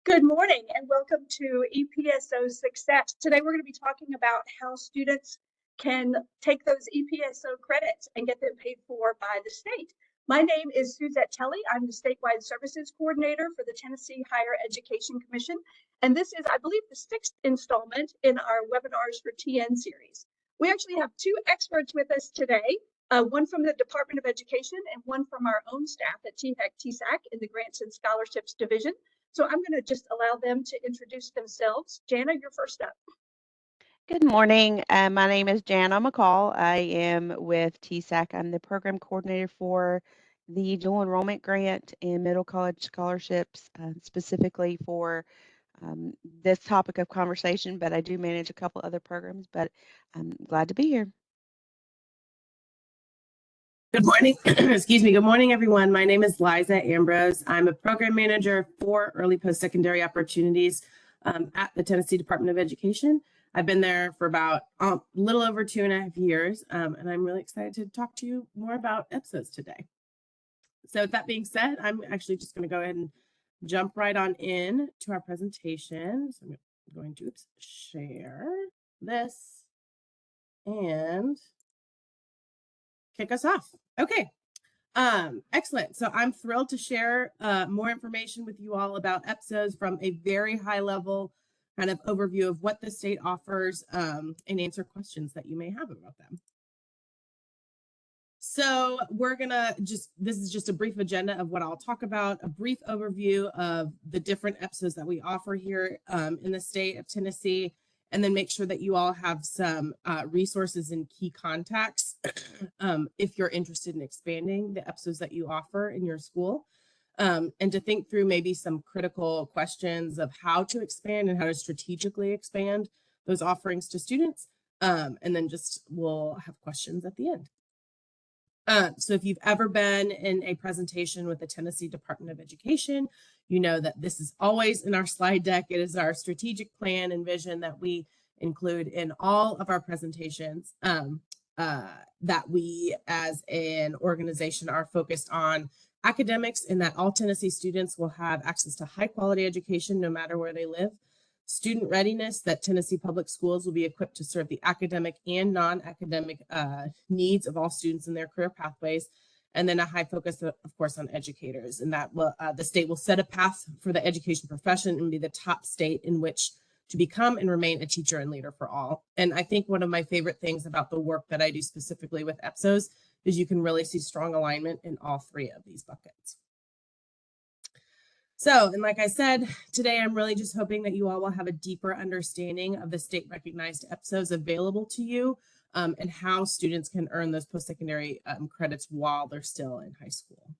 Good morning and welcome to EPSO Success. Today we're going to be talking about how students can take those EPSO credits and get them paid for by the state. My name is Suzette Telly. I'm the statewide services coordinator for the Tennessee Higher Education Commission. And this is, I believe, the 6th installment in our webinars for TN series. We actually have two experts with us today, one from the Department of Education and one from our own staff at THEC, TSAC in the Grants and Scholarships Division. So I'm going to just allow them to introduce themselves. Jana, you're first up. Good morning. My name is Jana McCall. I am with TSAC. I'm the program coordinator for the dual enrollment grant and middle college scholarships, specifically for this topic of conversation, but I do manage a couple other programs, but I'm glad to be here. Good morning. Excuse me. Good morning, everyone. My name is Liza Ambrose. I'm a program manager for early post-secondary opportunities at the Tennessee Department of Education. I've been there for about a little over 2.5 years, and I'm really excited to talk to you more about EPSOs today. So with that being said, I'm actually just going to go ahead and jump right on in to our presentation. So I'm going to share this and kick us off. Okay. Excellent. So I'm thrilled to share more information with you all about EPSOs from a very high level kind of overview of what the state offers and answer questions that you may have about them. So we're gonna this is just a brief agenda of what I'll talk about, a brief overview of the different EPSOs that we offer here in the state of Tennessee, and then make sure that you all have some resources and key contacts if you're interested in expanding the EPSOs that you offer in your school, and to think through maybe some critical questions of how to expand and how to strategically expand those offerings to students. And then we'll have questions at the end. So if you've ever been in a presentation with the Tennessee Department of Education, you know that this is always in our slide deck. It is our strategic plan and vision that we include in all of our presentations, that we as an organization are focused on academics and that all Tennessee students will have access to high quality education no matter where they live. Student readiness, that Tennessee public schools will be equipped to serve the academic and non-academic needs of all students in their career pathways. And then a high focus, of course, on educators, and that will, the state will set a path for the education profession and be the top state in which to become and remain a teacher and leader for all. And I think one of my favorite things about the work that I do specifically with EPSOs is you can really see strong alignment in all three of these buckets. So, and like I said, today I'm really just hoping that you all will have a deeper understanding of the state recognized EPSOs available to you, and how students can earn those post-secondary credits while they're still in high school.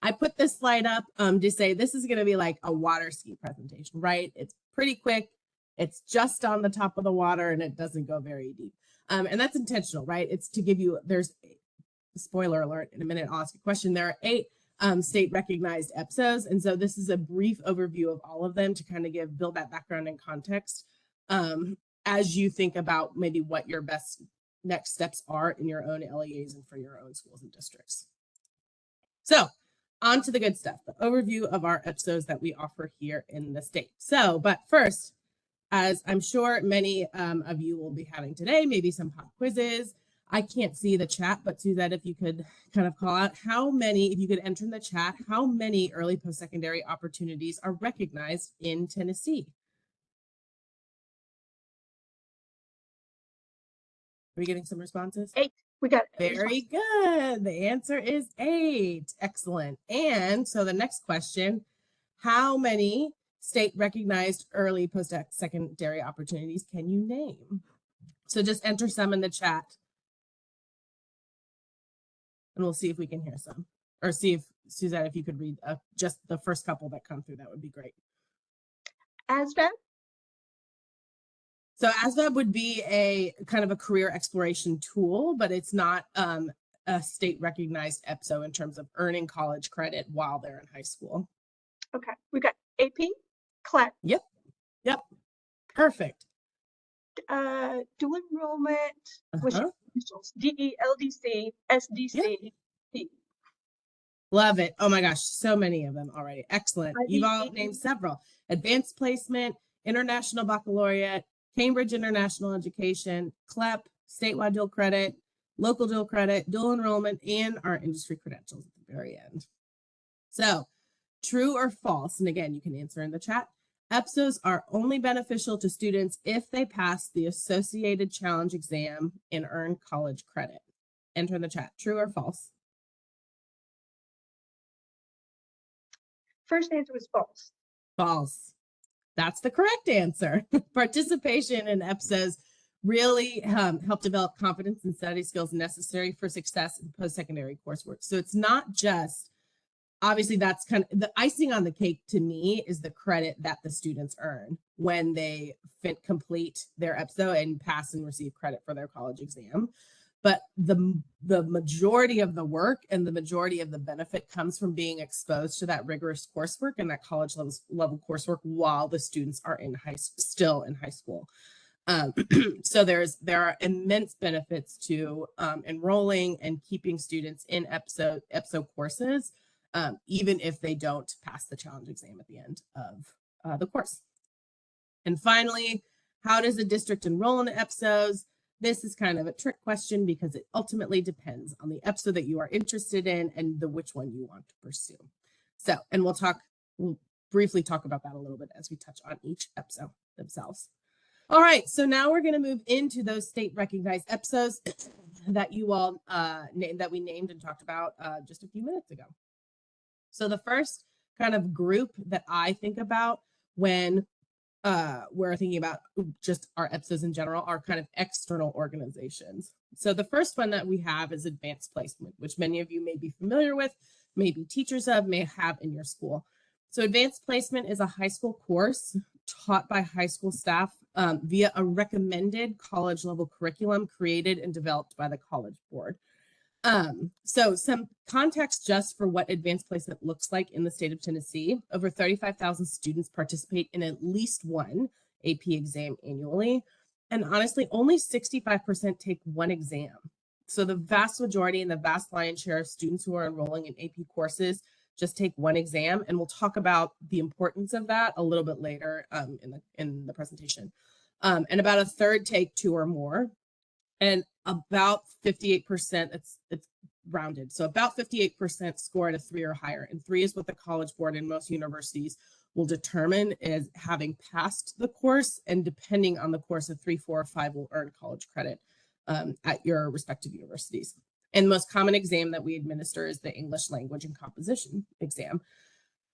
I put this slide up to say this is going to be like a water ski presentation, right? It's pretty quick. It's just on the top of the water and it doesn't go very deep. And that's intentional, right? It's to give you, there's a spoiler alert in a minute, I'll ask a question. There are 8 state recognized EPSOs. And so this is a brief overview of all of them to kind of build that background and context as you think about maybe what your best next steps are in your own LEAs and for your own schools and districts. So on to the good stuff, the overview of our EPSOs that we offer here in the state. So, but first, as I'm sure many of you will be having today, maybe some pop quizzes. I can't see the chat, but Suzette, if you could kind of call out how many, if you could enter in the chat, how many early post-secondary opportunities are recognized in Tennessee? Are we getting some responses? 8. We got it. Very good. The answer is 8. Excellent. And so the next question, how many state recognized early post-secondary opportunities can you name? So just enter some in the chat. And we'll see if we can hear some, or see if, Suzette, if you could read just the first couple that come through, that would be great. ASVAB? So ASVAB would be a kind of a career exploration tool, but it's not a state recognized EPSO in terms of earning college credit while they're in high school. Okay, we got AP, CLET. Yep, perfect. Dual enrollment, which DELDC, SDC, Yep. Love it. Oh my gosh, so many of them already. Excellent. You've all IBE. named several. Advanced Placement, International Baccalaureate, Cambridge International Education, CLEP, Statewide Dual Credit, Local Dual Credit, Dual Enrollment, and our industry credentials at the very end. So, true or false, and again, you can answer in the chat, EPSOs are only beneficial to students if they pass the associated challenge exam and earn college credit. Enter in the chat, true or false. First answer was false. False. That's the correct answer. Participation in EPSOs really help develop confidence and study skills necessary for success in post-secondary coursework. So it's not just, obviously that's kind of the icing on the cake to me is the credit that the students earn when they complete their EPSO and pass and receive credit for their college exam. But the majority of the work and the majority of the benefit comes from being exposed to that rigorous coursework and that college level coursework while the students are still in high school. So there are immense benefits to enrolling and keeping students in EPSO courses, even if they don't pass the challenge exam at the end of the course. And finally, how does a district enroll in Mm-hmm. EPSOs? This is kind of a trick question because it ultimately depends on the EPSO that you are interested in and which one you want to pursue. So, and we'll briefly talk about that a little bit as we touch on each EPSO themselves. All right, so now we're going to move into those state recognized EPSOs that you all that we named and talked about just a few minutes ago. So the first kind of group that I think about when we're thinking about just our EPSOs in general are kind of external organizations. So the first one that we have is advanced placement, which many of you may be familiar with, maybe teachers of, may have in your school. So advanced placement is a high school course taught by high school staff via a recommended college level curriculum created and developed by the College Board. So some context just for what advanced placement looks like in the state of Tennessee. Over 35,000 students participate in at least one AP exam annually. And honestly, only 65% take one exam. So the vast majority and the vast lion's share of students who are enrolling in AP courses just take one exam. And we'll talk about the importance of that a little bit later in the presentation. And about a third take two or more. And about 58%, it's rounded. So about 58% score at a 3 or higher. And 3 is what the College Board and most universities will determine as having passed the course. And depending on the course, a 3, 4, or 5 will earn college credit at your respective universities. And the most common exam that we administer is the English language and composition exam.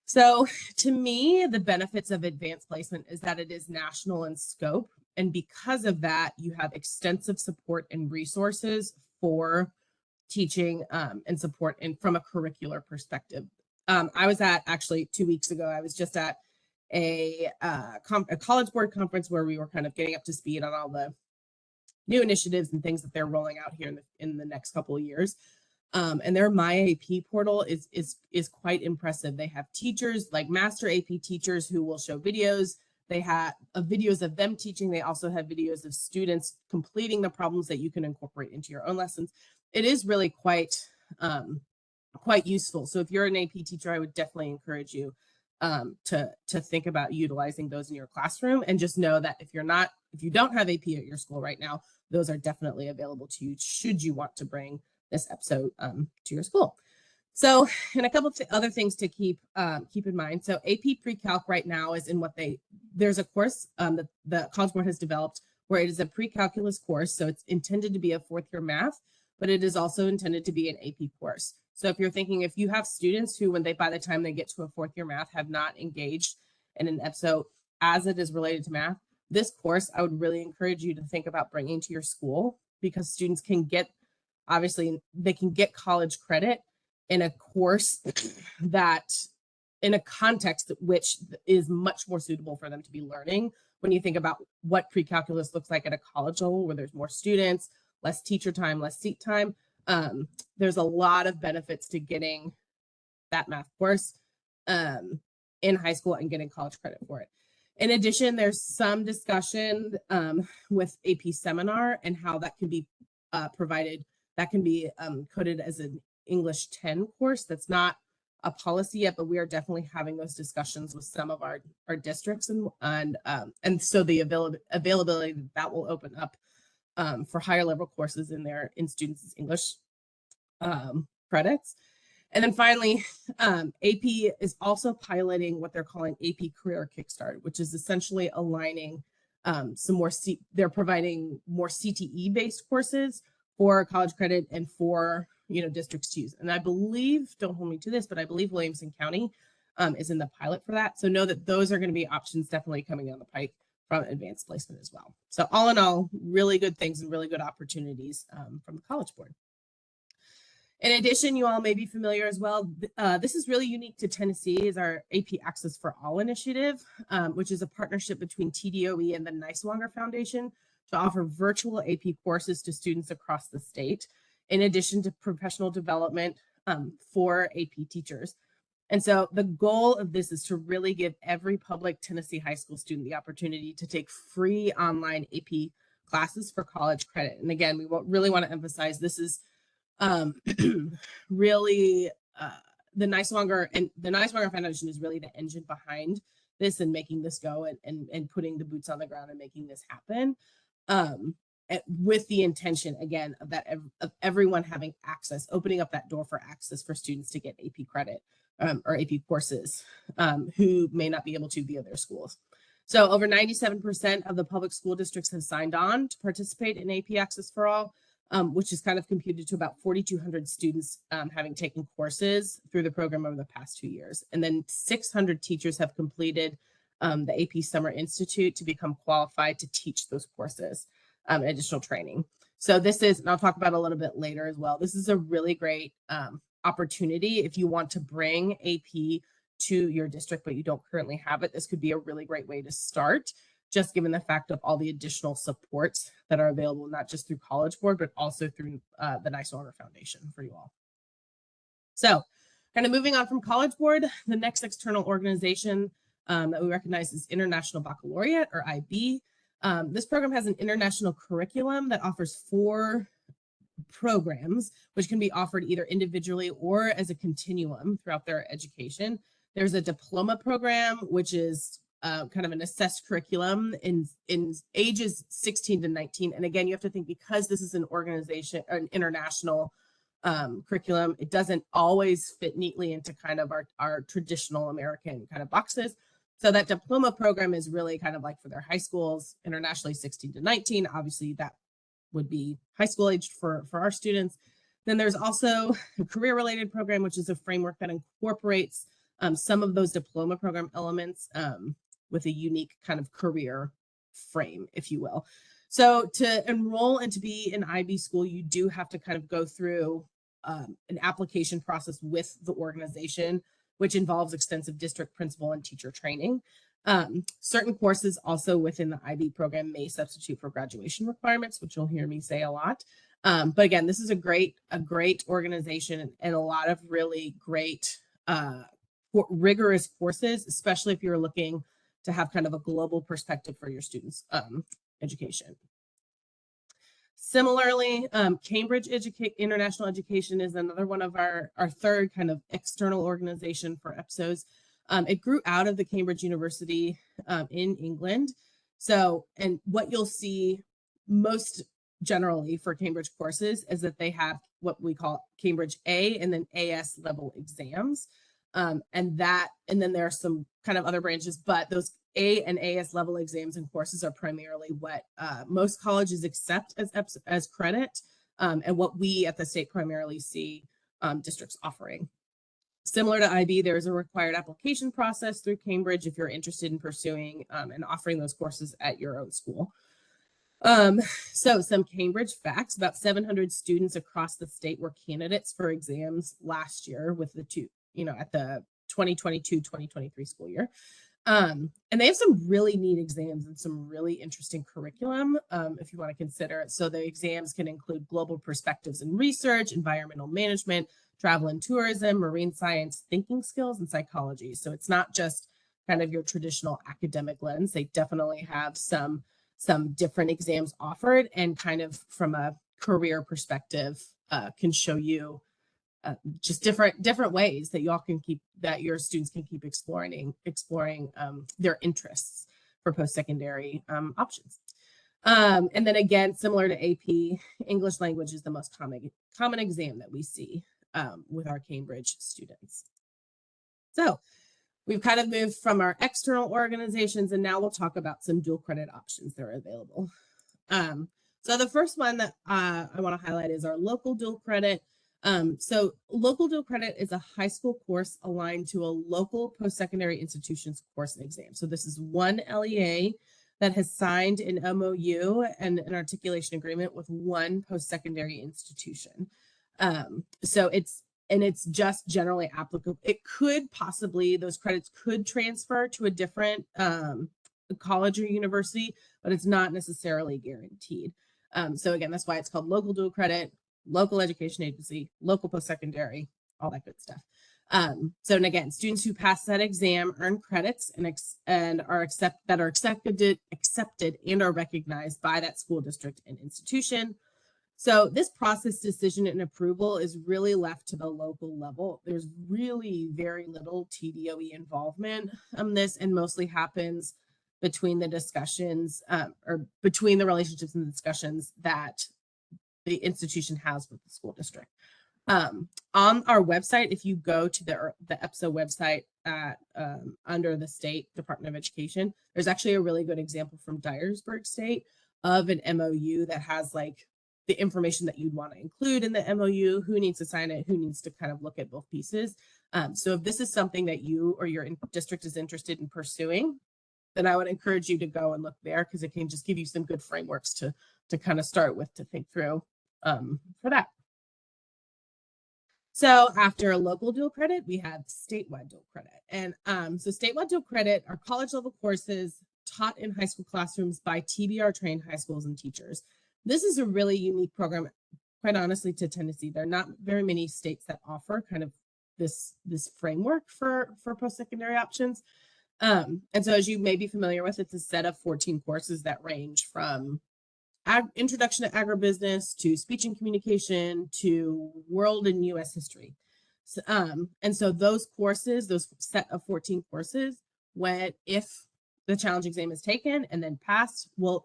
So to me, the benefits of advanced placement is that it is national in scope. And because of that, you have extensive support and resources for teaching and support and from a curricular perspective. I was at actually 2 weeks ago, I was just at a College Board conference where we were kind of getting up to speed on all the new initiatives and things that they're rolling out here in the next couple of years. And their My AP portal is quite impressive. They have teachers like master AP teachers who will show videos. They have videos of them teaching. They also have videos of students completing the problems that you can incorporate into your own lessons. It is really quite useful. So if you're an AP teacher, I would definitely encourage you to think about utilizing those in your classroom, and just know that if you don't have AP at your school right now, those are definitely available to you should you want to bring this episode to your school. So, and a couple of other things to keep in mind. So AP Pre-Calc right now is in there's a course that the College Board has developed where it is a pre-calculus course. So it's intended to be a 4th year math, but it is also intended to be an AP course. So if you're thinking, if you have students who, by the time they get to a 4th year math, have not engaged in an EPSO as it is related to math, this course, I would really encourage you to think about bringing to your school, because students can get, obviously, they can get college credit in a course that, in a context which is much more suitable for them to be learning. When you think about what pre-calculus looks like at a college level, where there's more students, less teacher time, less seat time, there's a lot of benefits to getting that math course in high school and getting college credit for it. In addition, there's some discussion with AP Seminar and how that can be provided. That can be coded as an English 10 course. That's not a policy yet, but we are definitely having those discussions with some of our districts, and so the availability that will open up for higher level courses in students' English credits. And then finally, AP is also piloting what they're calling AP Career Kickstart, which is essentially aligning some more, they're providing more CTE based courses for college credit and for, districts to use. And I believe, don't hold me to this, but I believe Williamson County is in the pilot for that. So know that those are going to be options definitely coming down the pike from advanced placement as well. So all in all, really good things and really good opportunities from the College Board. In addition, you all may be familiar as well. This is really unique to Tennessee, is our AP Access for All initiative, which is a partnership between TDOE and the Niswonger Foundation to offer virtual AP courses to students across the state, in addition to professional development for AP teachers. And so the goal of this is to really give every public Tennessee high school student the opportunity to take free online AP classes for college credit. And again, we really want to emphasize this is really the Niswonger Foundation is really the engine behind this and making this go and putting the boots on the ground and making this happen with the intention, again, of everyone having access, opening up that door for access for students to get AP credit or AP courses who may not be able to via their schools. So over 97% of the public school districts have signed on to participate in AP Access for All, which is kind of computed to about 4,200 students having taken courses through the program over the past 2 years. And then 600 teachers have completed the AP Summer Institute to become qualified to teach those courses, additional training. So this is, and I'll talk about it a little bit later as well, this is a really great opportunity if you want to bring AP to your district, but you don't currently have it. This could be a really great way to start, just given the fact of all the additional supports that are available, not just through College Board, but also through the Niswonger Foundation for you all. So kind of moving on from College Board, the next external organization that we recognize is International Baccalaureate, or IB. This program has an international curriculum that offers 4 programs, which can be offered either individually or as a continuum throughout their education. There's a diploma program, which is kind of an assessed curriculum in ages 16 to 19. And again, you have to think, because this is an organization, an international curriculum, it doesn't always fit neatly into kind of our traditional American kind of boxes. So that diploma program is really kind of like for their high schools, internationally 16 to 19. Obviously, that would be high school aged for our students. Then there's also a career-related program, which is a framework that incorporates some of those diploma program elements with a unique kind of career frame, if you will. So to enroll and to be in IB school, you do have to kind of go through an application process with the organization, which involves extensive district principal and teacher training. Certain courses also within the IB program may substitute for graduation requirements, which you'll hear me say a lot. But again, this is a great organization and a lot of really great rigorous courses, especially if you're looking to have kind of a global perspective for your students' education. Similarly, Cambridge International Education is another one of our third kind of external organization for EPSOs. It grew out of the Cambridge University in England. So, and what you'll see most generally for Cambridge courses is that they have what we call Cambridge A and then AS level exams. And then there are some kind of other branches, but those A and AS level exams and courses are primarily what most colleges accept as credit, and what we at the state primarily see districts offering. Similar to IB, there's a required application process through Cambridge if you're interested in pursuing and offering those courses at your own school. So some Cambridge facts: about 700 students across the state were candidates for exams last year with the at the 2022-2023 school year. And they have some really neat exams and some really interesting curriculum, if you want to consider it. So the exams can include global perspectives and research, environmental management, travel and tourism, marine science, thinking skills, and psychology. So it's not just kind of your traditional academic lens. They definitely have some different exams offered, and kind of from a career perspective can show you just different ways that y'all can keep, that your students can keep exploring their interests for post-secondary options. And then again, similar to AP, English language is the most common exam that we see with our Cambridge students. So we've kind of moved from our external organizations, and now we'll talk about some dual credit options that are available. So the first one that I want to highlight is our local dual credit. So local dual credit is a high school course aligned to a local post-secondary institution's course and exam. So this is one LEA that has signed an MOU and an articulation agreement with one post-secondary institution. So it's just generally applicable. It could possibly, those credits could transfer to a different college or university, but it's not necessarily guaranteed. So again, that's why it's called local dual credit, local education agency, local post-secondary, all that good stuff. So, and again, students who pass that exam earn credits and are accepted and are recognized by that school district and institution. So this process, decision and approval is really left to the local level. There's really very little TDOE involvement on this, and mostly happens between the discussions or between the relationships and discussions that the institution has with the school district. On our website, if you go to the EPSO website at under the State Department of Education, there's actually a really good example from Dyersburg State of an MOU that has like the information that you'd want to include in the MOU, who needs to sign it, who needs to kind of look at both pieces. So if this is something that you or your district is interested in pursuing, then I would encourage you to go and look there, because it can just give you some good frameworks to kind of start with, to think through for that. So after local dual credit, we have statewide dual credit. And so statewide dual credit are college level courses taught in high school classrooms by TBR trained high schools and teachers. This is a really unique program, quite honestly, to Tennessee. There are not very many states that offer kind of this framework for post-secondary options. And so as you may be familiar with, it's a set of 14 courses that range from introduction to agribusiness to speech and communication to world and U.S. history. So, and so those courses, those set of 14 courses, if the challenge exam is taken and then passed, will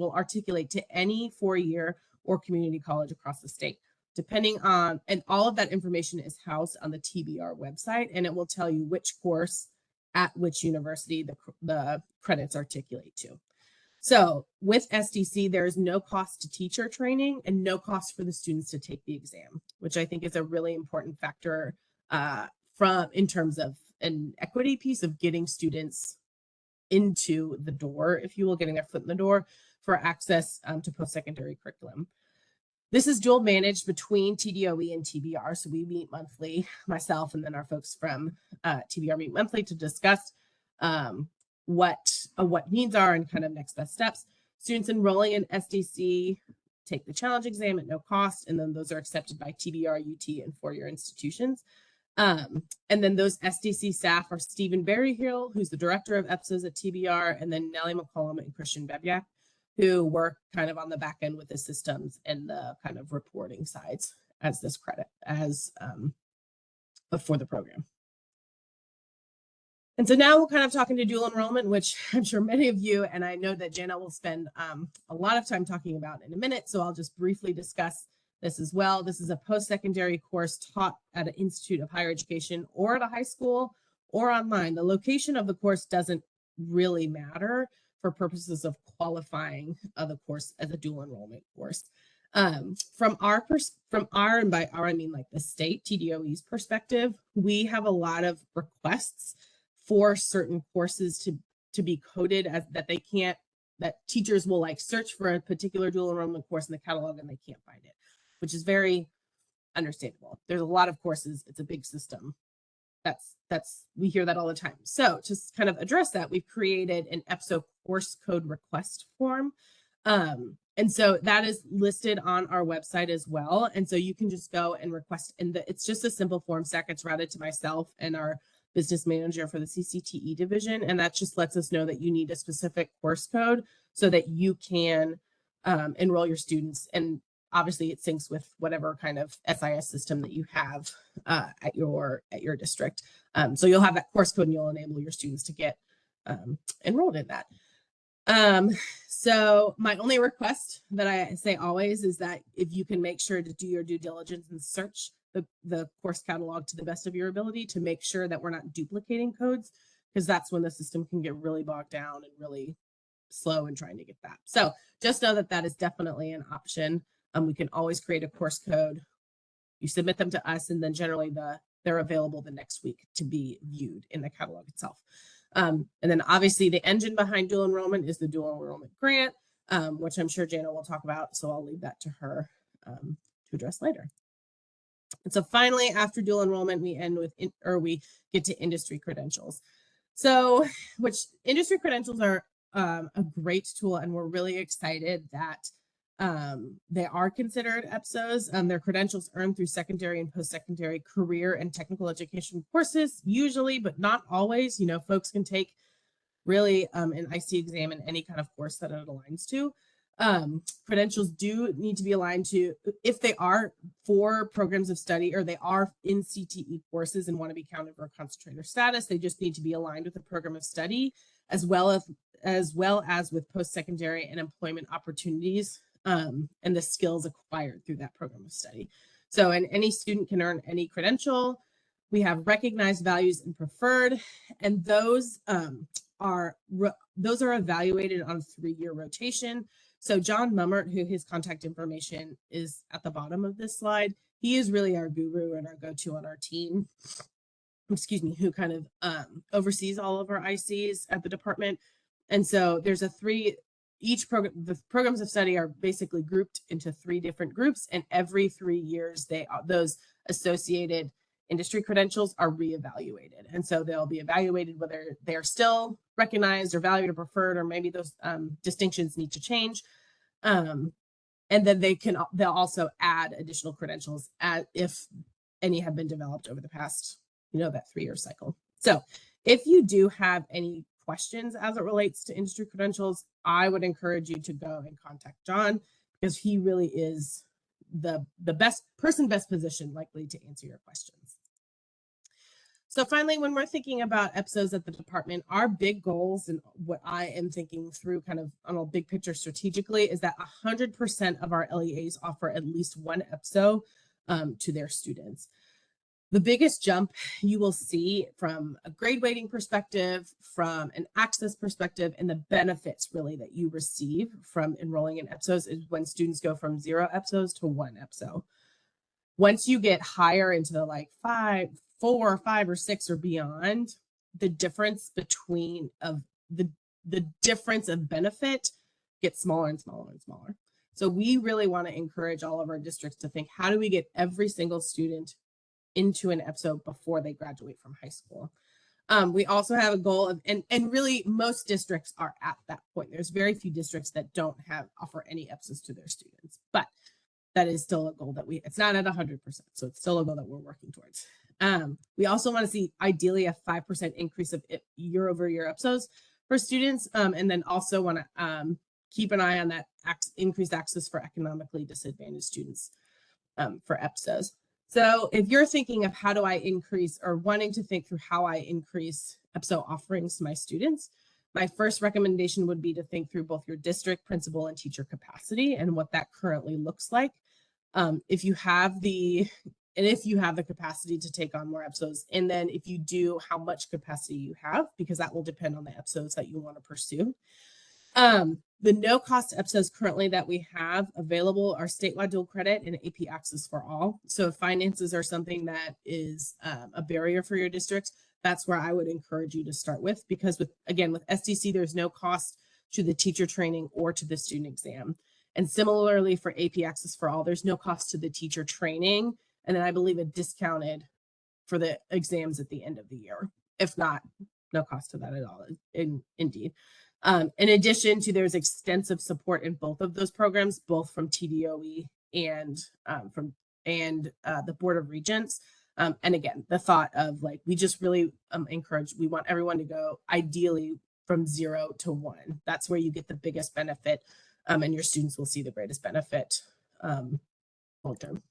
articulate to any 4-year or community college across the state, depending on, and all of that information is housed on the TBR website, and it will tell you which course at which university the credits articulate to. So with SDC, there is no cost to teacher training and no cost for the students to take the exam, which I think is a really important factor in terms of an equity piece of getting students into the door, if you will, getting their foot in the door for access to post-secondary curriculum. This is dual managed between TDOE and TBR. So we meet monthly, myself and then our folks from TBR meet monthly to discuss what needs are and kind of next best steps. Students enrolling in SDC take the challenge exam at no cost, and then those are accepted by TBR, UT, and 4-year institutions. And then those SDC staff are Stephen Berryhill, who's the director of EPSOs at TBR, and then Nellie McCall and Christian Bebyak, who work kind of on the back end with the systems and the kind of reporting sides as this credit for the program. And so now we're kind of talking to dual enrollment, which I'm sure many of you, and I know that Jana will spend a lot of time talking about in a minute, so I'll just briefly discuss this as well. This is a post-secondary course taught at an institute of higher education or at a high school or online. The location of the course doesn't really matter for purposes of qualifying the course as a dual enrollment course. From our, and by our, I mean like the state TDOE's perspective, we have a lot of requests for certain courses to be coded as that teachers will like search for a particular dual enrollment course in the catalog and they can't find it, which is very understandable. There's a lot of courses. It's a big system. We hear that all the time. So to kind of address that, we've created an EPSO course code request form. And so that is listed on our website as well. And so you can just go and request, and it's just a simple form stack. It's routed to myself and our business manager for the CCTE division. And that just lets us know that you need a specific course code so that you can enroll your students. And obviously it syncs with whatever kind of SIS system that you have at your district. So you'll have that course code and you'll enable your students to get enrolled in that. So my only request that I say always is that if you can make sure to do your due diligence and search the course catalog to the best of your ability to make sure that we're not duplicating codes, because that's when the system can get really bogged down and really slow in trying to get that. So just know that that is definitely an option. We can always create a course code. You submit them to us, and then generally they're available the next week to be viewed in the catalog itself. And then obviously the engine behind dual enrollment is the dual enrollment grant, which I'm sure Jana will talk about. So I'll leave that to her to address later. And so finally, after dual enrollment, we end with, we get to industry credentials. So, which industry credentials are a great tool, and we're really excited that they are considered EPSOs. Their credentials earned through secondary and post-secondary career and technical education courses, usually, but not always. You know, folks can take really an IC exam in any kind of course that it aligns to. Credentials do need to be aligned to, if they are for programs of study or they are in CTE courses and want to be counted for concentrator status, they just need to be aligned with the program of study, as well as with post-secondary and employment opportunities and the skills acquired through that program of study. So, and any student can earn any credential. We have recognized, values, and preferred, and those are evaluated on a 3-year rotation. So John Mummert, who his contact information is at the bottom of this slide, he is really our guru and our go-to on our team, excuse me, who kind of oversees all of our ICs at the department. And so there's the programs of study are basically grouped into 3 different groups, and every 3 years those associated industry credentials are reevaluated. And so they'll be evaluated whether they're still recognized or valued or preferred, or maybe those distinctions need to change. And then they'll also add additional credentials if any have been developed over the past, that 3-year cycle. So if you do have any questions as it relates to industry credentials, I would encourage you to go and contact John, because he really is the best positioned likely to answer your questions. So finally, when we're thinking about EPSOs at the department, our big goals and what I am thinking through kind of on a big picture strategically is that 100% of our LEAs offer at least one EPSO to their students. The biggest jump you will see from a grade weighting perspective, from an access perspective, and the benefits really that you receive from enrolling in EPSOs is when students go from 0 EPSOs to 1 EPSO. Once you get higher into the like 4, 5, or 6 or beyond, the difference between the difference of benefit gets smaller and smaller and smaller. So we really want to encourage all of our districts to think, how do we get every single student into an EPSO before they graduate from high school? We also have a goal of, and really most districts are at that point. There's very few districts that don't offer any EPSOs to their students, but that is still a goal that it's not at 100%. So it's still a goal that we're working towards. We also want to see ideally a 5% increase of year-over-year EPSOs for students, and then also want to keep an eye on that increased access for economically disadvantaged students for EPSOs. So if you're thinking of how do I increase, or wanting to think through how I increase EPSO offerings to my students, my first recommendation would be to think through both your district, principal, and teacher capacity and what that currently looks like. If you have the capacity to take on more EPSOs, and then if you do, how much capacity you have, because that will depend on the EPSOs that you want to pursue. The no-cost EPSOs currently that we have available are statewide dual credit and AP access for all. So if finances are something that is a barrier for your district, that's where I would encourage you to start with, because with SDC, there's no cost to the teacher training or to the student exam. And similarly for AP access for all, there's no cost to the teacher training. And then I believe it discounted for the exams at the end of the year. If not, no cost to that at all, indeed. In addition to, there's extensive support in both of those programs, both from TDOE and the Board of Regents. And again, the thought of like, we just really we want everyone to go ideally from 0 to 1. That's where you get the biggest benefit, and your students will see the greatest benefit long term.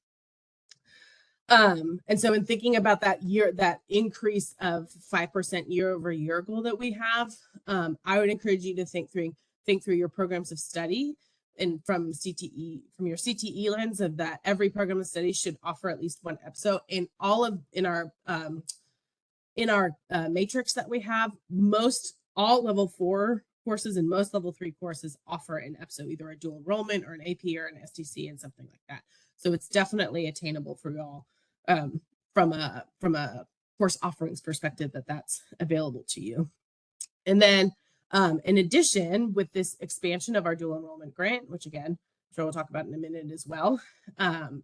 And so in thinking about that increase of 5% year-over-year goal that we have, I would encourage you to think through your programs of study, and from your CTE lens of that every program of study should offer at least one EPSO. In our matrix that we have, all level 4 courses and most level 3 courses offer an EPSO, either a dual enrollment or an AP or an STC and something like that. So it's definitely attainable for y'all from a course offerings perspective, that's available to you. And then in addition, with this expansion of our dual enrollment grant, which again, I'm sure we'll talk about in a minute as well,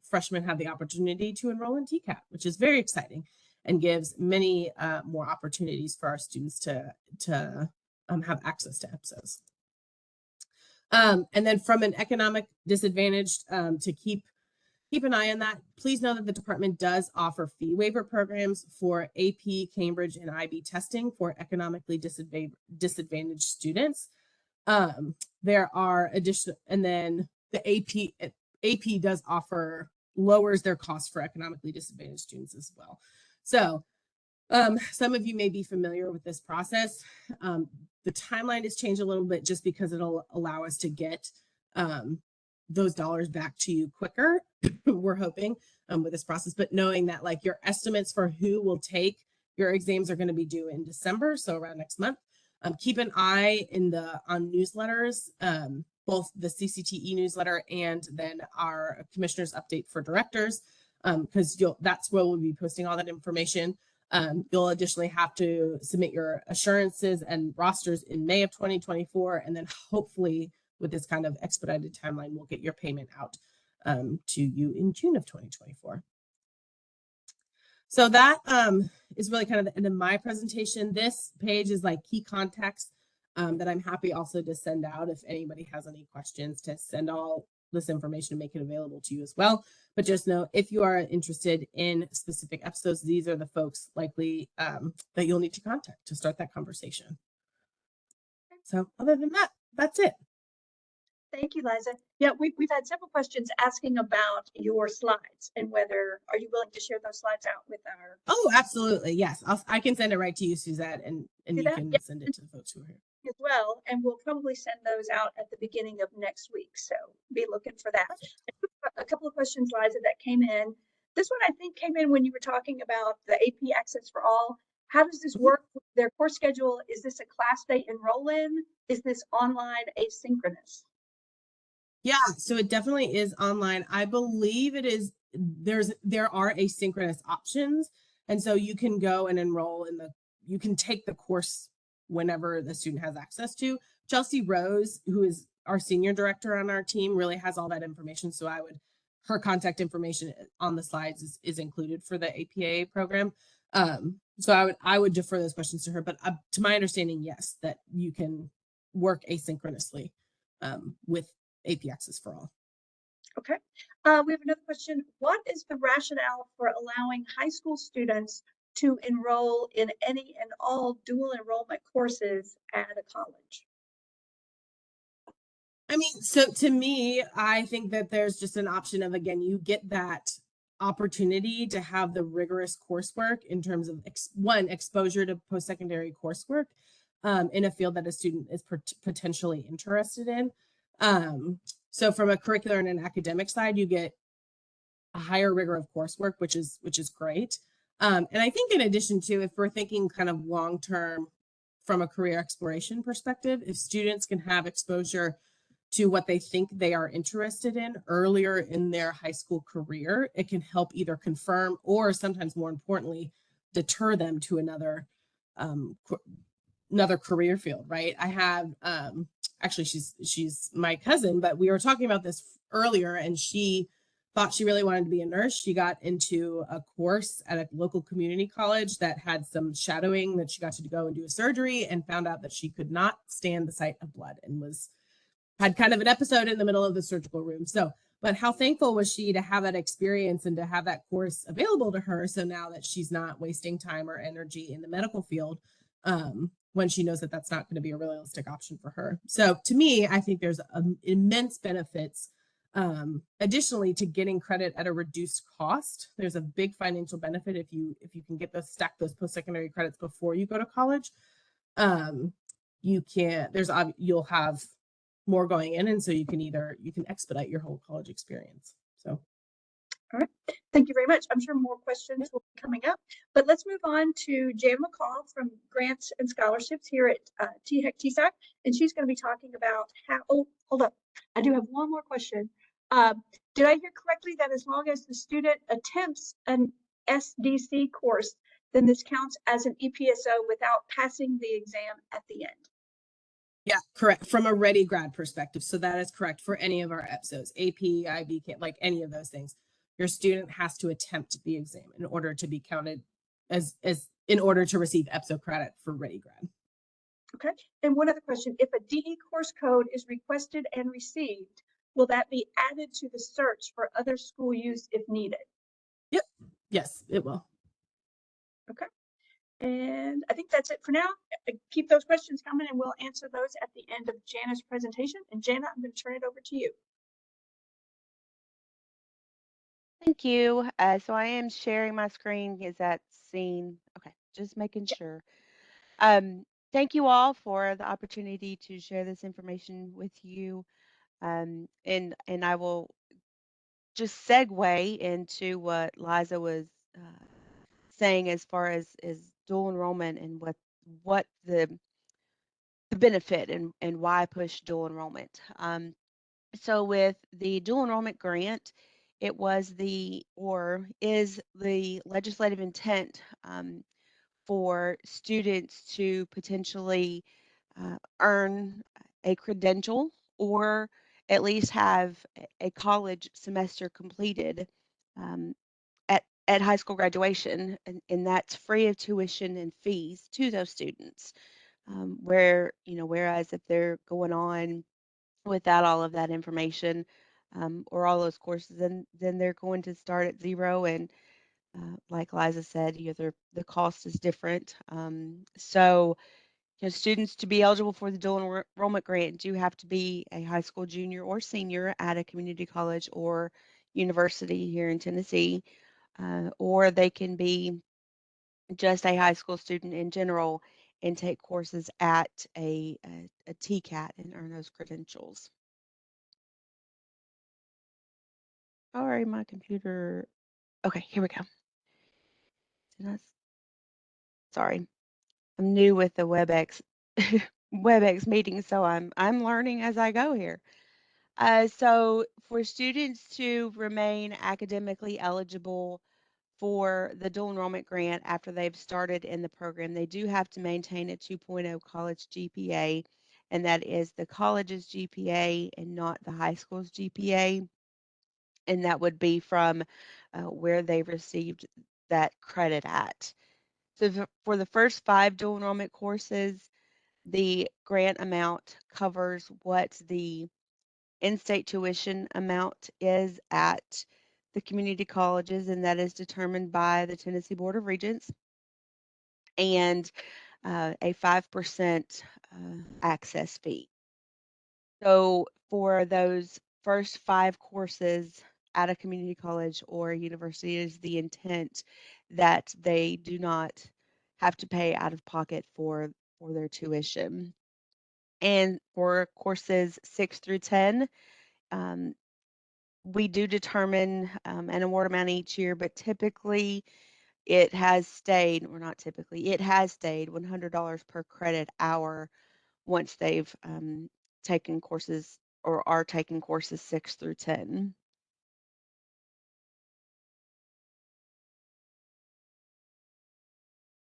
freshmen have the opportunity to enroll in TCAP, which is very exciting and gives many more opportunities for our students to have access to EPSOs. And then from an economic disadvantage, to keep an eye on that, please know that the department does offer fee waiver programs for AP, Cambridge, and IB testing for economically disadvantaged students. There are additional, and then the AP does lowers their cost for economically disadvantaged students as well. So some of you may be familiar with this process. The timeline has changed a little bit just because it'll allow us to get those dollars back to you quicker. We're hoping with this process, but knowing that like your estimates for who will take your exams are going to be due in December, so around next month. Keep an eye on newsletters, both the CCTE newsletter and then our commissioner's update for directors, because that's where we'll be posting all that information. You'll additionally have to submit your assurances and rosters in May of 2024, and then hopefully with this kind of expedited timeline, we'll get your payment out to you in June of 2024. So that is really kind of the end of my presentation. This page is like key context that I'm happy also to send out if anybody has any questions, to send all this information and make it available to you as well. But just know, if you are interested in specific episodes, these are the folks likely that you'll need to contact to start that conversation. So other than that, that's it. Thank you, Liza. Yeah, we've had several questions asking about your slides and whether, are you willing to share those slides out with our? Oh, absolutely. Yes. I can send it right to you, Suzette, and you can send it to the folks who are here. As well, and we'll probably send those out at the beginning of next week, so be looking for that. A couple of questions, Liza, that came in. This one I think came in when you were talking about the AP Access for All. How does this work with their course schedule? Is this a class they enroll in? Is this online asynchronous? Yeah, so it definitely is online. I believe it is. There are asynchronous options, and so you can go and enroll you can take the course whenever the student has access to. Chelsea Rose, who is our senior director on our team, really has all that information. So her contact information on the slides is included for the APA program. So I would defer those questions to her, but to my understanding, yes, that you can work asynchronously with AP Access for All. Okay. We have another question. What is the rationale for allowing high school students to enroll in any and all dual enrollment courses at a college? I mean, so to me, I think that there's just an option of, again, you get that opportunity to have the rigorous coursework in terms of exposure to post-secondary coursework in a field that a student is potentially interested in. So from a curricular and an academic side, you get a higher rigor of coursework, which is great. And I think in addition to, if we're thinking kind of long-term from a career exploration perspective, if students can have exposure to what they think they are interested in earlier in their high school career, it can help either confirm or sometimes more importantly, deter them to another career field, right? I have, actually she's my cousin, but we were talking about this earlier, and she thought she really wanted to be a nurse. She got into a course at a local community college that had some shadowing that she got to go and do a surgery, and found out that she could not stand the sight of blood and had kind of an episode in the middle of the surgical room. So, but how thankful was she to have that experience and to have that course available to her. So now that she's not wasting time or energy in the medical field, when she knows that that's not going to be a realistic option for her. So to me, I think there's immense benefits Additionally, to getting credit at a reduced cost, there's a big financial benefit if you can get those stack those post-secondary credits before you go to college. You can you'll have more going in, and so you can expedite your whole college experience. So all right, thank you very much. I'm sure more questions will be coming up, but let's move on to Jana McCall from Grants and Scholarships here at TSAC, and she's going to be talking about how. Oh, hold up, I do have one more question. Did I hear correctly that as long as the student attempts an SDC course, then this counts as an EPSO without passing the exam at the end? yeah, correct. From a ready grad perspective, so that is correct for any of our EPSOs, AP, IB, like any of those things. Your student has to attempt the exam in order to be counted as in order to receive EPSO credit for ready grad. Okay. And one other question: if a DE course code is requested and received, will that be added to the search for other school use if needed? Yep. Yes, it will. Okay. And I think that's it for now. Keep those questions coming and we'll answer those at the end of Jana's presentation. And Jana, I'm going to turn it over to you. Thank you. So I am sharing my screen. Is that seen? Okay, just making sure. Thank you all for the opportunity to share this information with you. And I will just segue into what Liza was saying as far as dual enrollment and what the benefit and why push dual enrollment. So with the dual enrollment grant, it was is the legislative intent for students to potentially earn a credential or at least have a college semester completed at high school graduation, and that's free of tuition and fees to those students. Whereas if they're going on without all of that information or all those courses, then they're going to start at zero. And like Liza said, the cost is different. So students to be eligible for the dual enrollment grant do have to be a high school junior or senior at a community college or university here in Tennessee, or they can be just a high school student in general and take courses at a TCAT and earn those credentials. Sorry, my computer. Okay, here we go. Sorry, I'm new with the WebEx WebEx meeting, so I'm learning as I go here. So for students to remain academically eligible for the dual enrollment grant after they've started in the program, they do have to maintain a 2.0 college GPA, and that is the college's GPA and not the high school's GPA. And that would be from where they received that credit at. So for the first 5 dual enrollment courses, the grant amount covers what the in-state tuition amount is at the community colleges, and that is determined by the Tennessee Board of Regents, and a 5% access fee. So for those first 5 courses at a community college or university, is the intent that they do not have to pay out of pocket for their tuition. And for courses 6 through 10, we do determine an award amount each year, but typically it has stayed, or not typically, it has stayed $100 per credit hour once they've taken courses or are taking courses 6 through 10.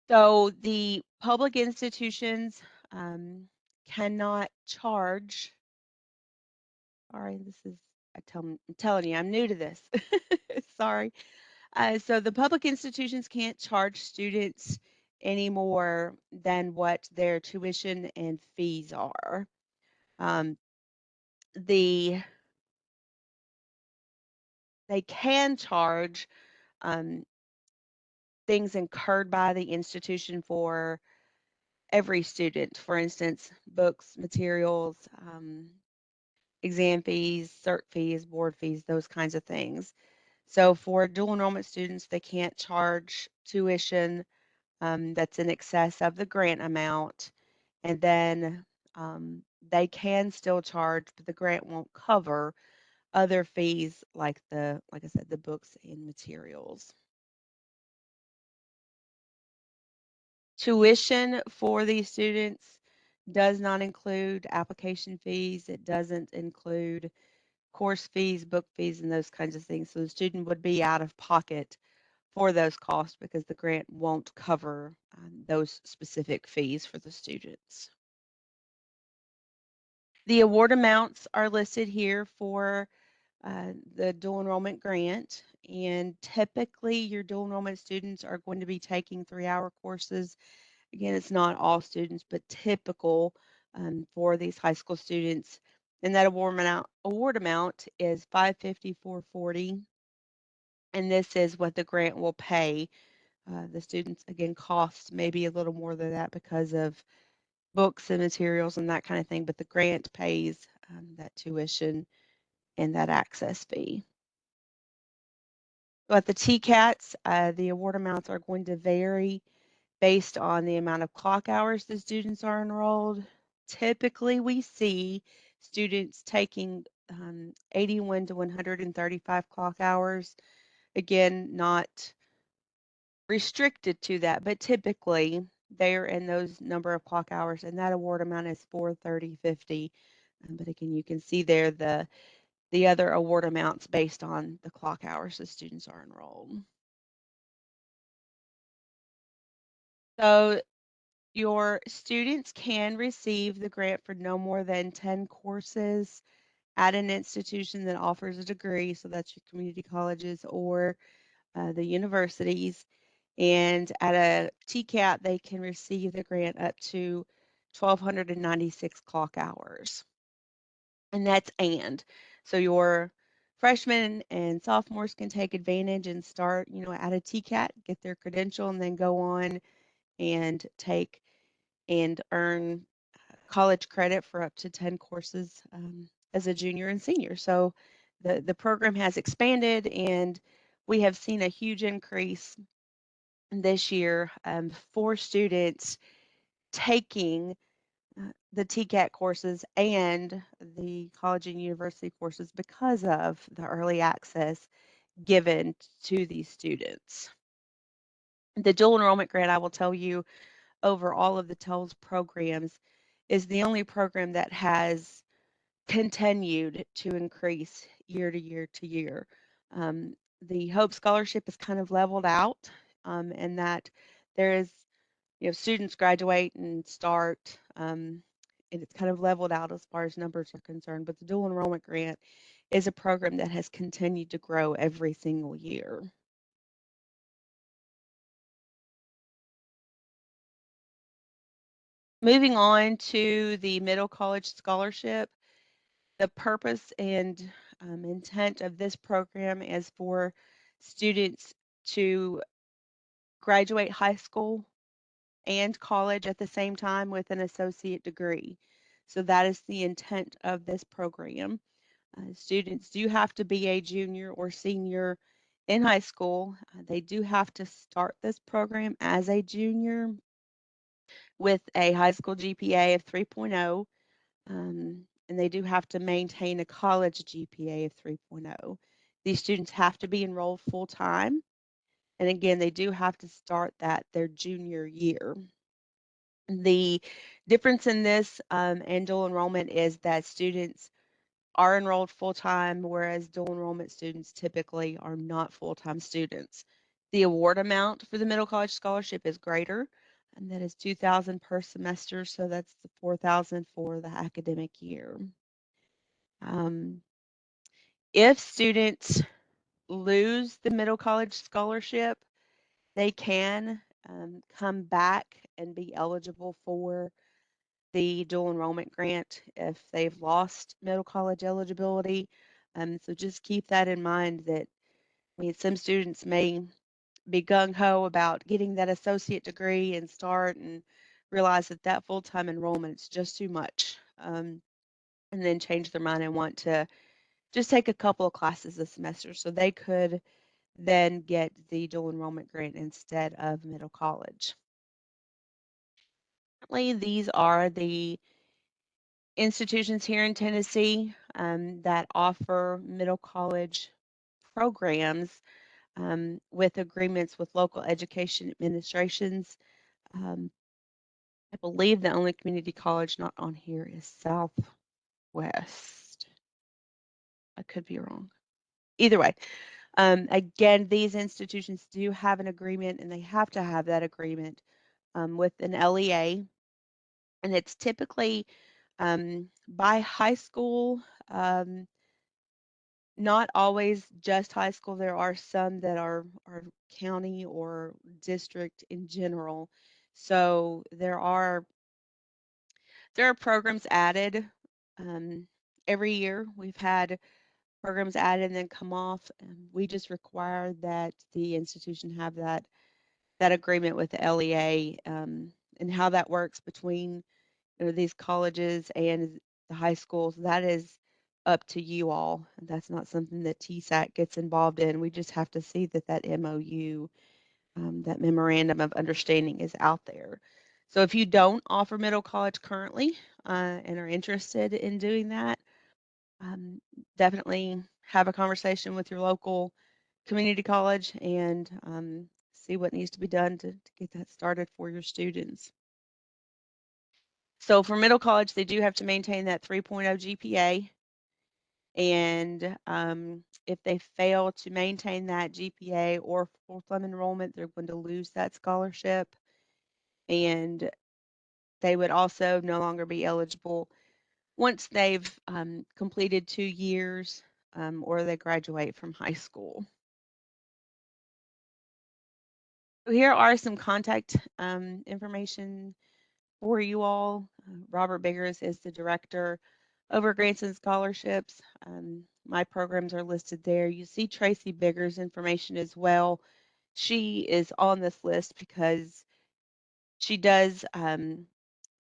So the public institutions cannot charge. Sorry, I'm telling you, I'm new to this. Sorry. So the public institutions can't charge students any more than what their tuition and fees are. They can charge things incurred by the institution for every student. For instance, books, materials, exam fees, cert fees, board fees, those kinds of things. So for dual enrollment students, they can't charge tuition that's in excess of the grant amount. And then they can still charge, but the grant won't cover other fees like like I said, the books and materials. Tuition for these students does not include application fees. It doesn't include course fees, book fees, and those kinds of things. So the student would be out of pocket for those costs because the grant won't cover those specific fees for the students. The award amounts are listed here for the dual enrollment grant, and typically your dual enrollment students are going to be taking 3-hour courses. Again, it's not all students, but typical for these high school students. And that award amount is $550, $440, and this is what the grant will pay. The students, again, cost maybe a little more than that because of books and materials and that kind of thing, but the grant pays that tuition and that access fee. But the TCATs, the award amounts are going to vary based on the amount of clock hours the students are enrolled. Typically, we see students taking 81 to 135 clock hours. Again, not restricted to that, but typically they're in those number of clock hours, and that award amount is 430.50. But again, you can see there the other award amounts based on the clock hours the students are enrolled. So your students can receive the grant for no more than 10 courses at an institution that offers a degree. So that's your community colleges or the universities. And at a TCAT, they can receive the grant up to 1,296 clock hours. And that's and. So your freshmen and sophomores can take advantage and start, at a TCAT, get their credential, and then go on and take and earn college credit for up to 10 courses as a junior and senior. So the program has expanded, and we have seen a huge increase this year for students taking the TCAT courses and the college and university courses because of the early access given to these students. The dual enrollment grant, I will tell you, over all of the TELS programs, is the only program that has continued to increase year to year to year. The Hope Scholarship is kind of leveled out, in that there is, students graduate and start, and it's kind of leveled out as far as numbers are concerned. But the dual enrollment grant is a program that has continued to grow every single year. Moving on to the Middle College Scholarship, the purpose and intent of this program is for students to graduate high school and college at the same time with an associate degree. So that is the intent of this program. Students do have to be a junior or senior in high school. They do have to start this program as a junior with a high school GPA of 3.0. And they do have to maintain a college GPA of 3.0. These students have to be enrolled full time. And again, they do have to start that their junior year. The difference in this and dual enrollment is that students are enrolled full-time, whereas dual enrollment students typically are not full-time students. The award amount for the Middle College Scholarship is greater, and that is $2,000 per semester, so that's the $4,000 for the academic year. If students lose the Middle College Scholarship, they can come back and be eligible for the dual enrollment grant if they've lost middle college eligibility. So just keep that in mind that, some students may be gung-ho about getting that associate degree and start and realize that full-time enrollment is just too much. and then change their mind and want to just take a couple of classes this semester. So they could then get the dual enrollment grant instead of middle college. These are the institutions here in Tennessee that offer middle college programs with agreements with local education administrations. I believe the only community college not on here is Southwest. I could be wrong. Either way, again, these institutions do have an agreement, and they have to have that agreement with an LEA, and it's typically by high school. Not always just high school. There are some that are county or district in general. So there are programs added every year. We've had programs added and then come off, and we just require that the institution have that agreement with the LEA, and how that works between these colleges and the high schools. That is up to you all. That's not something that TSAC gets involved in. We just have to see that that MOU, that memorandum of understanding, is out there. So if you don't offer middle college currently and are interested in doing that, definitely have a conversation with your local community college and see what needs to be done to get that started for your students. So for middle college, they do have to maintain that 3.0 GPA. And if they fail to maintain that GPA or full-time enrollment, they're going to lose that scholarship. And they would also no longer be eligible once they've completed 2 years or they graduate from high school. So here are some contact information for you all. Robert Biggers is the director over grants and scholarships. My programs are listed there. You see Tracy Biggers' information as well. She is on this list because she does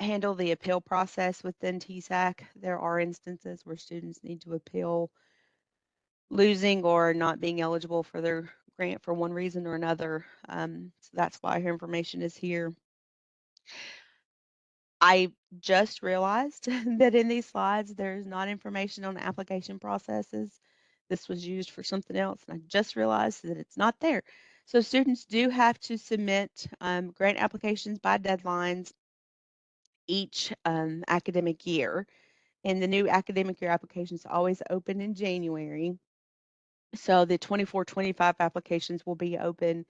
handle the appeal process within TSAC. There are instances where students need to appeal losing or not being eligible for their grant for one reason or another. So that's why her information is here. I just realized that in these slides, there's not information on application processes. This was used for something else, and I just realized that it's not there. So students do have to submit grant applications by deadlines each academic year. And the new academic year applications always open in January. So the 24-25 applications will be open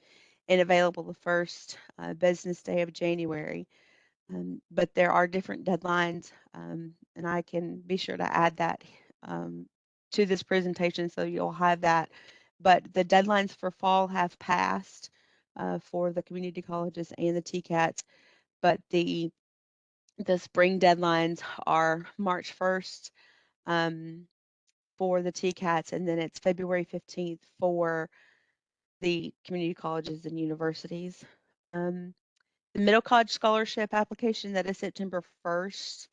and available the first business day of January. But there are different deadlines, and I can be sure to add that to this presentation so you'll have that. But the deadlines for fall have passed for the community colleges and the TCATs, but the spring deadlines are March 1st for the TCATs, and then it's February 15th for the community colleges and universities. The middle college scholarship application, that is September 1st.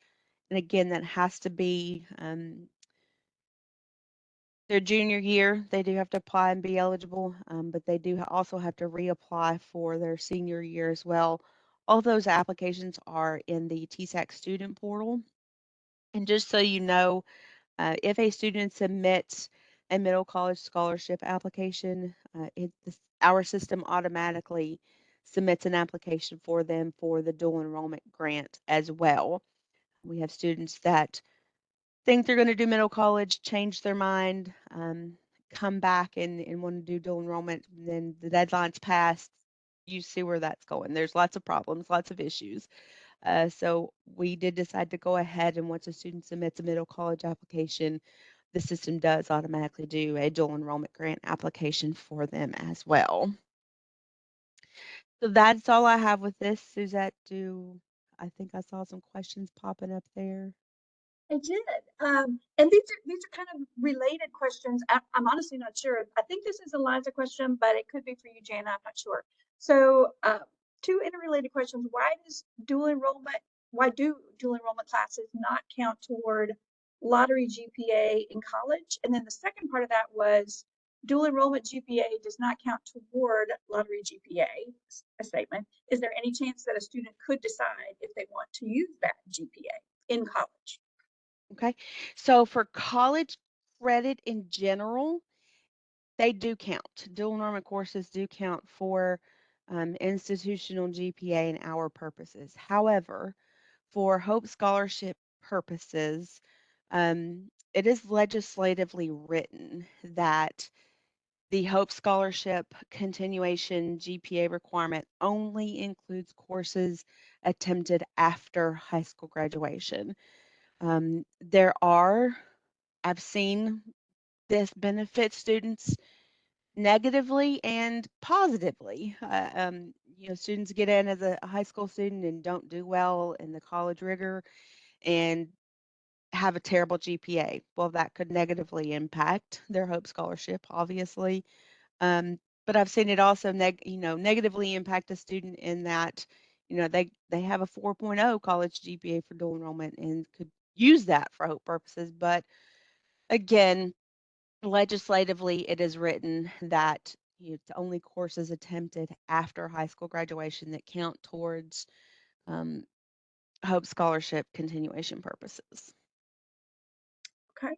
And again, that has to be their junior year. They do have to apply and be eligible, but they do also have to reapply for their senior year as well. All those applications are in the TSAC student portal. And just so you know, if a student submits a middle college scholarship application, our system automatically submits an application for them for the dual enrollment grant as well. We have students that think they're going to do middle college, change their mind, come back and want to do dual enrollment, then the deadline's passed. You see where that's going. There's lots of problems, lots of issues. So we did decide to go ahead, and once a student submits a middle college application, the system does automatically do a dual enrollment grant application for them as well. So that's all I have with this. Suzette, I think I saw some questions popping up there. I did. And these are kind of related questions. I'm honestly not sure. I think this is a Liza question, but it could be for you, Jana. I'm not sure. So two interrelated questions. Why do dual enrollment classes not count toward lottery GPA in college. And then the second part of that was dual enrollment GPA does not count toward lottery GPA, a statement. Is there any chance that a student could decide if they want to use that GPA in college? Okay, so for college credit in general, they do count. Dual enrollment courses do count for institutional GPA and our purposes. However, for Hope Scholarship purposes, it is legislatively written that the Hope Scholarship continuation GPA requirement only includes courses attempted after high school graduation. I've seen this benefit students negatively and positively. Students get in as a high school student and don't do well in the college rigor and have a terrible GPA. Well, that could negatively impact their Hope Scholarship, obviously. But I've seen it also negatively impact a student in that, they have a 4.0 college GPA for dual enrollment and could use that for Hope purposes. But again, legislatively, it is written that it's only courses attempted after high school graduation that count towards Hope Scholarship continuation purposes. Okay.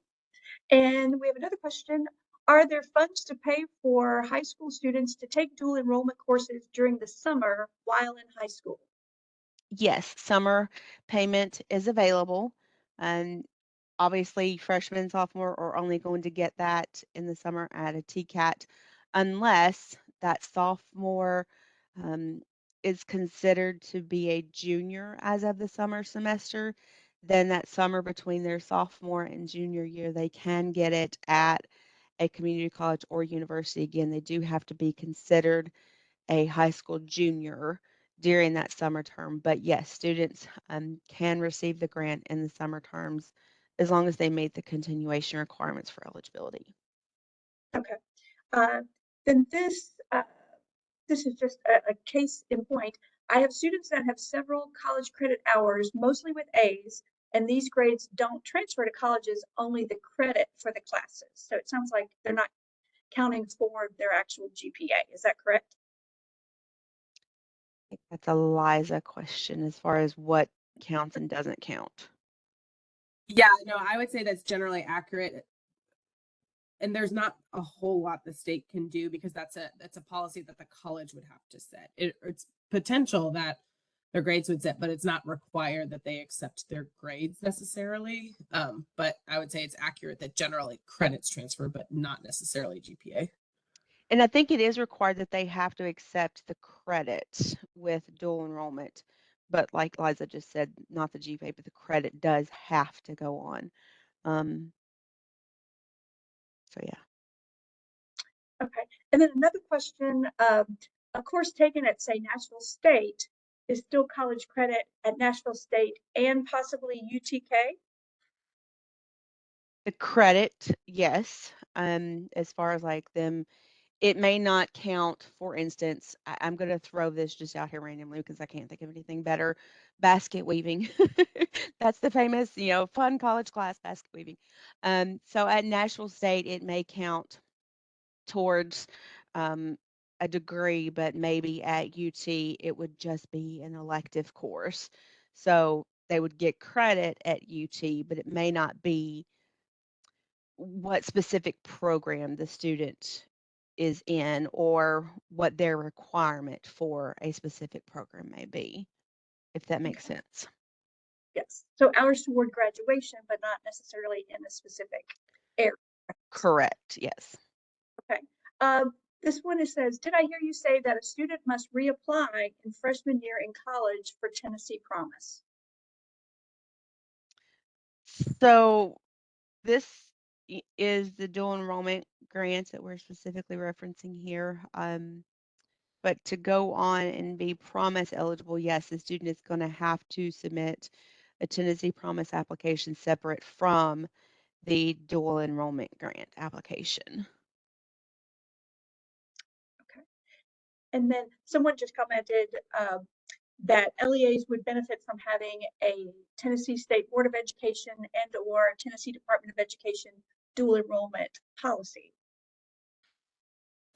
And we have another question. Are there funds to pay for high school students to take dual enrollment courses during the summer while in high school? Yes, summer payment is available. And obviously, freshmen and sophomore are only going to get that in the summer at a TCAT unless that sophomore is considered to be a junior as of the summer semester. Then that summer between their sophomore and junior year, they can get it at a community college or university. Again, they do have to be considered a high school junior during that summer term. But yes, students can receive the grant in the summer terms as long as they meet the continuation requirements for eligibility. Okay. Then this is just a case in point. I have students that have several college credit hours, mostly with A's, and these grades don't transfer to colleges, only the credit for the classes. So it sounds like they're not counting for their actual GPA. Is that correct? I think that's a Liza question as far as what counts and doesn't count. Yeah, no, I would say that's generally accurate. And there's not a whole lot the state can do because that's a policy that the college would have to set. It's potential that their grades would set, but it's not required that they accept their grades necessarily. But I would say it's accurate that generally credits transfer, but not necessarily GPA. And I think it is required that they have to accept the credit with dual enrollment. But like Liza just said, not the GPA, but the credit does have to go on. So yeah. Okay. And then another question, a course taken at, say, Nashville State is still college credit at Nashville State and possibly UTK? The credit, yes. As far as like them, it may not count, for instance, I'm going to throw this just out here randomly because I can't think of anything better. Basket weaving. That's the famous, fun college class, basket weaving. So at Nashville State, it may count towards a degree, but maybe at UT, it would just be an elective course. So they would get credit at UT, but it may not be what specific program the student is in or what their requirement for a specific program may be, if that makes sense. Yes. So hours toward graduation, but not necessarily in a specific area. Correct, yes. Okay. This one, it says, did I hear you say that a student must reapply in freshman year in college for Tennessee Promise? So this is the dual enrollment grant that we're specifically referencing here. But to go on and be Promise eligible, yes, the student is going to have to submit a Tennessee Promise application separate from the dual enrollment grant application. Okay. And then someone just commented, that LEAs would benefit from having a Tennessee State Board of Education and or Tennessee Department of Education dual enrollment policy.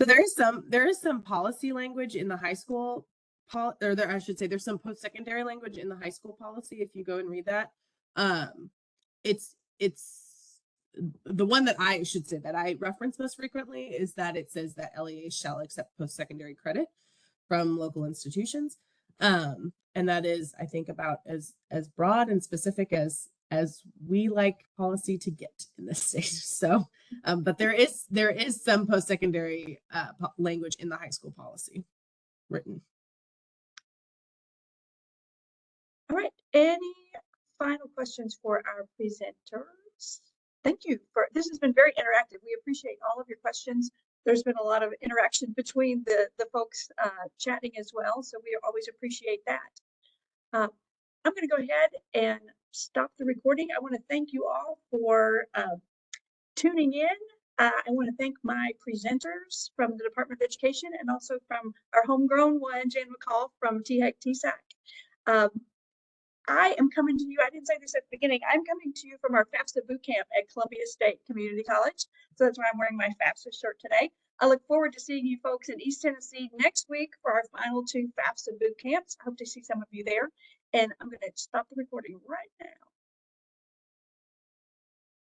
So there is some policy language in the high school I should say there's some post-secondary language in the high school policy. If you go and read that, it's the one that I should say that I reference most frequently is that it says that LEAs shall accept post-secondary credit from local institutions. And that is, I think, about as broad and specific as we like policy to get in this state. So, but there is some post-secondary language in the high school policy written. All right, any final questions for our presenters? Thank you this has been very interactive. We appreciate all of your questions. There's been a lot of interaction between the folks chatting as well, so we always appreciate that. I'm going to go ahead and stop the recording. I want to thank you all for tuning in. I want to thank my presenters from the Department of Education and also from our homegrown one, Jana McCall from THEC TSAC. I am coming to you, I didn't say this at the beginning, I'm coming to you from our FAFSA boot camp at Columbia State Community College. So that's why I'm wearing my FAFSA shirt today. I look forward to seeing you folks in East Tennessee next week for our final 2 FAFSA boot camps. I hope to see some of you there. And I'm going to stop the recording right now.